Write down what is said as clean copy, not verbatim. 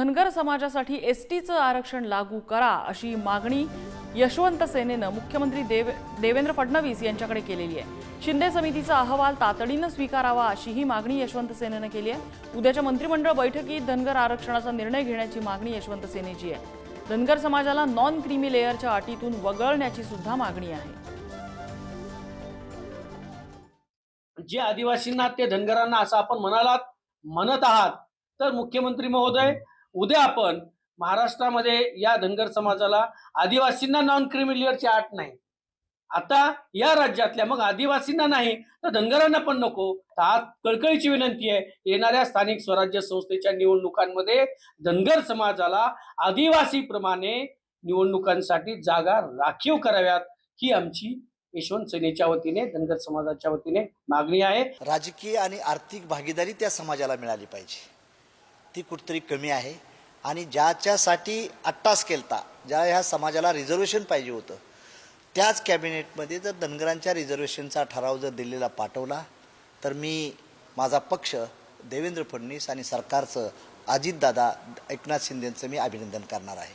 धनगर समाजासाठी एसटीचं आरक्षण लागू करा अशी मागणी यशवंत सेनेनं मुख्यमंत्री देवेंद्र फडणवीस यांच्याकडे केलेली आहे। शिंदे समितीचा अहवाल तातडीनं स्वीकारावा अशीही मागणी यशवंत सेनेनं केली आहे। उद्याच्या मंत्रिमंडळ बैठकीत धनगर आरक्षणाचा निर्णय घेण्याची मागणी यशवंत सेनेची आहे। धनगर समाजाला नॉन क्रीमी लेअरच्या अटीतून वगळण्याची सुद्धा मागणी आहे। जे आदिवासींना ते धनगरांना असं आपण म्हणत आहात, तर मुख्यमंत्री महोदय उद्या आपण महाराष्ट्रामध्ये या धनगर समाजाला आदिवासींना नॉन क्रिमी लेअरची अट नाही, आता या राज्यातल्या मग आदिवासींना नाही तर धनगरांना पण नको। आज कळकळीची विनंती आहे, येणाऱ्या स्थानिक स्वराज्य संस्थेच्या निवडणुकांमध्ये धनगर समाजाला आदिवासी प्रमाणे निवडणुकांसाठी जागा राखीव कराव्यात ही आमची यशवंत सेनेच्या वतीने धनगर समाजाच्या वतीने मागणी आहे। राजकीय आणि आर्थिक भागीदारी त्या समाजाला मिळाली पाहिजे, ती कुठतरी कमी आहे। आणि ज्याच्यासाठी अट्टास केलता, ज्या ह्या समाजाला रिझर्वेशन पाहिजे होतं, त्याच कॅबिनेटमध्ये जर धनगरांच्या रिझर्वेशनचा ठराव जर दिल्लीला पाठवला तर माझा पक्ष देवेंद्र फडणवीस आणि सरकारचं अजितदादा एकनाथ शिंदेंचं मी अभिनंदन करणार आहे।